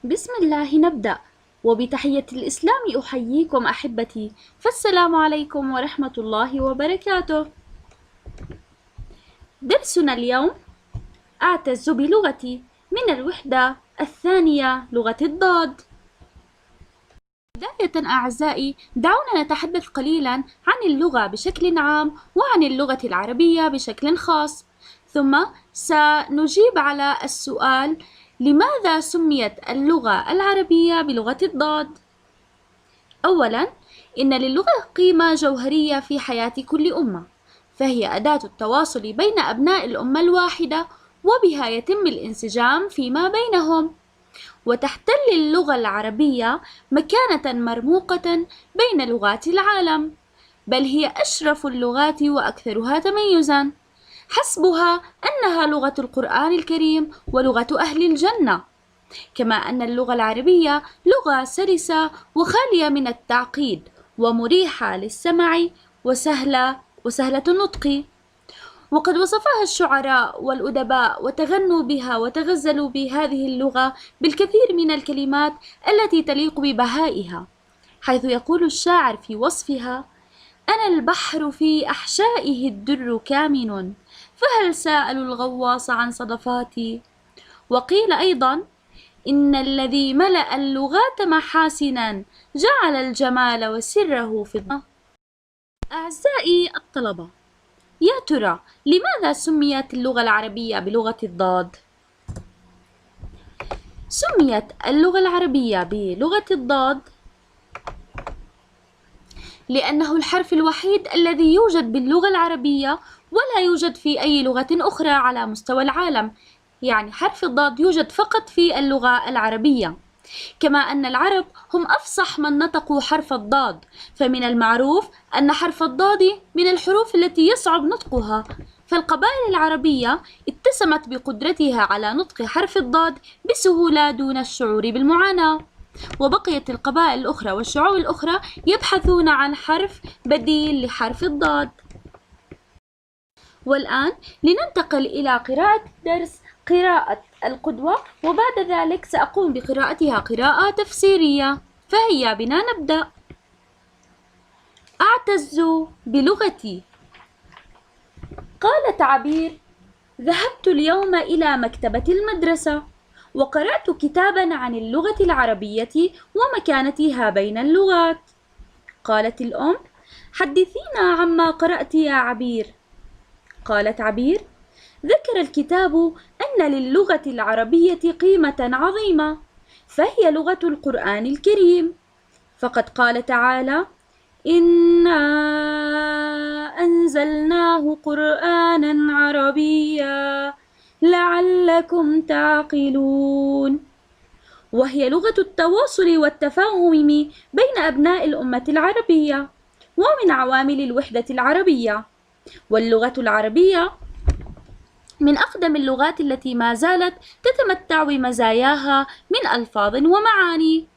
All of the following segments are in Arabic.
بسم الله نبدأ، وبتحية الإسلام أحييكم أحبتي، فالسلام عليكم ورحمة الله وبركاته. درسنا اليوم أعتز بلغتي من الوحدة الثانية لغة الضاد. بداية أعزائي، دعونا نتحدث قليلا عن اللغة بشكل عام وعن اللغة العربية بشكل خاص، ثم سنجيب على السؤال: لماذا سميت اللغة العربية بلغة الضاد؟ أولاً، إن للغة قيمة جوهرية في حياة كل أمة، فهي أداة التواصل بين أبناء الأمة الواحدة، وبها يتم الانسجام فيما بينهم، وتحتل اللغة العربية مكانة مرموقة بين لغات العالم، بل هي أشرف اللغات وأكثرها تميزاً، حسبها أنها لغة القرآن الكريم ولغة أهل الجنة، كما أن اللغة العربية لغة سلسة وخالية من التعقيد ومريحة للسمع وسهلة النطق. وقد وصفها الشعراء والأدباء وتغنوا بها وتغزلوا بهذه اللغة بالكثير من الكلمات التي تليق ببهائها، حيث يقول الشاعر في وصفها: أنا البحر في أحشائه الدر كامن، فهل سألوا الغواص عن صدفاتي؟ وقيل أيضا: إن الذي ملأ اللغات محاسنا جعل الجمال وسره في الضاد. أعزائي الطلبة، يا ترى لماذا سميت اللغة العربية بلغة الضاد؟ سميت اللغة العربية بلغة الضاد لأنه الحرف الوحيد الذي يوجد باللغة العربية ولا يوجد في أي لغة أخرى على مستوى العالم، يعني حرف الضاد يوجد فقط في اللغة العربية، كما أن العرب هم أفصح من نطقوا حرف الضاد، فمن المعروف أن حرف الضاد من الحروف التي يصعب نطقها، فالقبائل العربية اتسمت بقدرتها على نطق حرف الضاد بسهولة دون الشعور بالمعاناة، وبقيت القبائل الأخرى والشعوب الأخرى يبحثون عن حرف بديل لحرف الضاد. والآن لننتقل إلى قراءة درس قراءة القدوة، وبعد ذلك سأقوم بقراءتها قراءة تفسيرية، فهيا بنا نبدأ. أعتز بلغتي. قالت عبير: ذهبت اليوم إلى مكتبة المدرسة، وقرأت كتابا عن اللغة العربية ومكانتها بين اللغات. قالت الأم: حدثينا عما قرأت يا عبير. قالت عبير: ذكر الكتاب أن للغة العربية قيمة عظيمة، فهي لغة القرآن الكريم، فقد قال تعالى: إنا أنزلناه قرآنا عربيا لعلكم تعقلون، وهي لغة التواصل والتفاهم بين أبناء الأمة العربية، ومن عوامل الوحدة العربية. واللغة العربية من أقدم اللغات التي ما زالت تتمتع بمزاياها من ألفاظ ومعاني،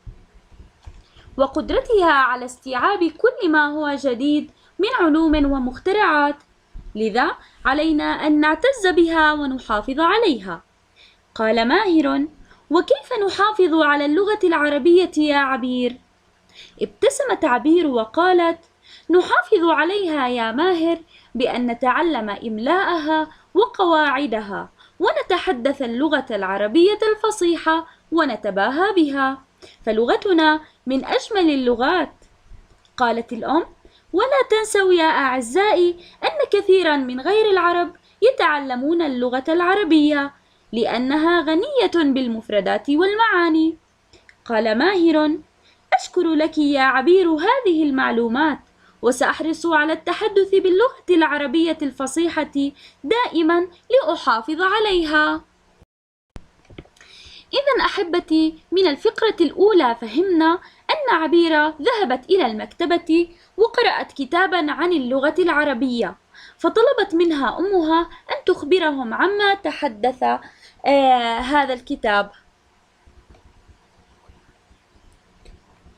وقدرتها على استيعاب كل ما هو جديد من علوم ومخترعات، لذا علينا أن نعتز بها ونحافظ عليها. قال ماهر: وكيف نحافظ على اللغة العربية يا عبير؟ ابتسمت عبير وقالت: نحافظ عليها يا ماهر بأن نتعلم إملاءها وقواعدها، ونتحدث اللغة العربية الفصيحة ونتباهى بها، فلغتنا من أجمل اللغات. قالت الأم: ولا تنسوا يا أعزائي أن كثيرا من غير العرب يتعلمون اللغة العربية لأنها غنية بالمفردات والمعاني. قال ماهر: أشكر لك يا عبير هذه المعلومات، وسأحرص على التحدث باللغة العربية الفصيحة دائما لأحافظ عليها. إذن أحبتي، من الفقرة الأولى فهمنا أن عبيرة ذهبت إلى المكتبة وقرأت كتابا عن اللغة العربية، فطلبت منها أمها أن تخبرهم عما تحدث هذا الكتاب.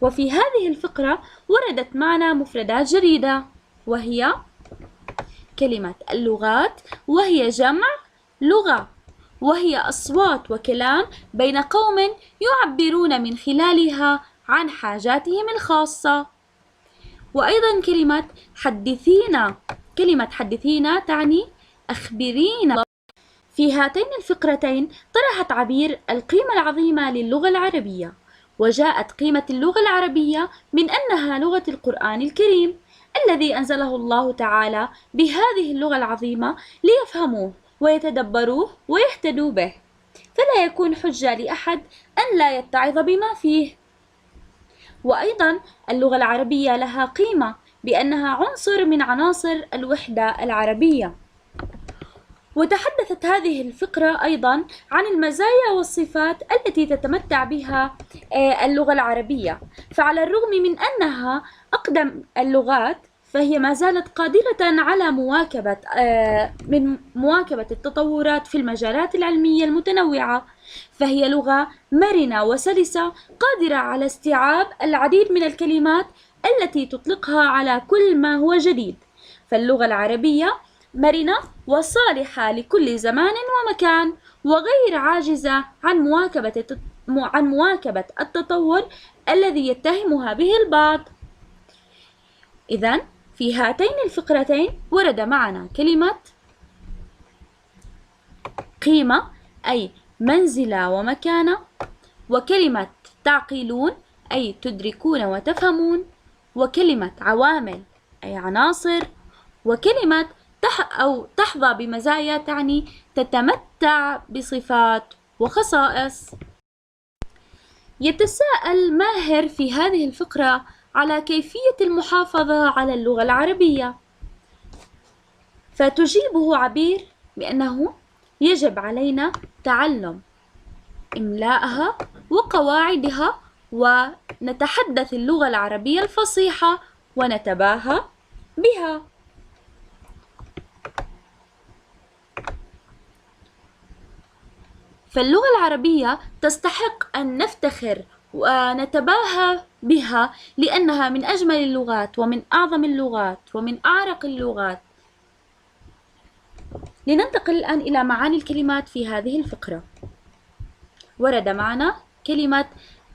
وفي هذه الفقرة وردت معنا مفردات جديدة، وهي كلمة اللغات، وهي جمع لغة، وهي أصوات وكلام بين قوم يعبرون من خلالها عن حاجاتهم الخاصة. وأيضا كلمة حدثينا تعني أخبرينا. في هاتين الفقرتين طرحت عبير القيمة العظيمة للغة العربية، وجاءت قيمة اللغة العربية من أنها لغة القرآن الكريم الذي أنزله الله تعالى بهذه اللغة العظيمة ليفهموه ويتدبروه ويهتدوا به، فلا يكون حجة لأحد أن لا يتعظ بما فيه. وأيضا اللغة العربية لها قيمة بأنها عنصر من عناصر الوحدة العربية. وتحدثت هذه الفقرة أيضا عن المزايا والصفات التي تتمتع بها اللغة العربية، فعلى الرغم من أنها أقدم اللغات فهي ما زالت قادرة على مواكبة التطورات في المجالات العلمية المتنوعة، فهي لغة مرنة وسلسة قادرة على استيعاب العديد من الكلمات التي تطلقها على كل ما هو جديد. فاللغة العربية مرنة وصالحة لكل زمان ومكان، وغير عاجزة عن مواكبة التطور الذي يتهمها به البعض. إذن في هاتين الفقرتين ورد معنا كلمة قيمة أي منزلة ومكانة، وكلمة تعقلون أي تدركون وتفهمون، وكلمة عوامل أي عناصر، وكلمة تحظى بمزايا تعني تتمتع بصفات وخصائص. يتساءل ماهر في هذه الفقرة على كيفية المحافظة على اللغة العربية، فتجيبه عبير بأنه يجب علينا تعلم إملائها وقواعدها، ونتحدث اللغة العربية الفصيحة ونتباهى بها. فاللغة العربية تستحق أن نفتخر ونتباهى بها لأنها من أجمل اللغات ومن أعظم اللغات ومن أعرق اللغات. لننتقل الآن إلى معاني الكلمات في هذه الفقرة. ورد معنا كلمة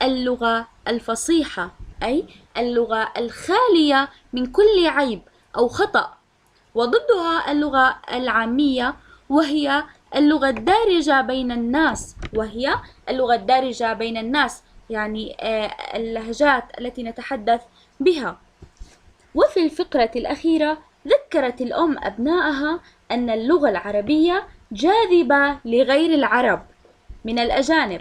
اللغة الفصيحة أي اللغة الخالية من كل عيب أو خطأ، وضدها اللغة العامية وهي اللغة الدارجة بين الناس، يعني اللهجات التي نتحدث بها. وفي الفقرة الأخيرة ذكرت الأم أبنائها أن اللغة العربية جاذبة لغير العرب من الأجانب،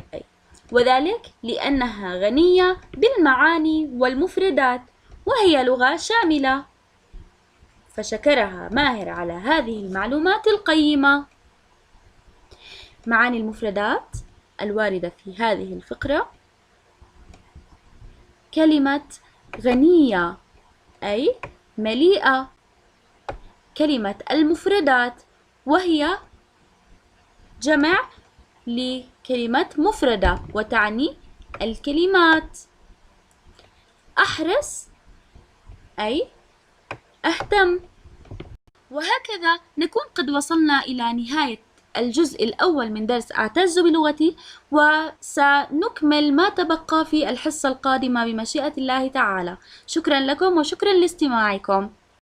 وذلك لأنها غنية بالمعاني والمفردات وهي لغة شاملة. فشكرها ماهر على هذه المعلومات القيمة. معاني المفردات الواردة في هذه الفقرة: كلمة غنية أي مليئة. كلمة المفردات وهي جمع لكلمة مفردة وتعني الكلمات. أحرص أي أهتم. وهكذا نكون قد وصلنا إلى نهاية الجزء الأول من درس أعتز بلغتي، وسنكمل ما تبقى في الحصة القادمة بمشيئة الله تعالى. شكرا لكم وشكرا لاستماعكم.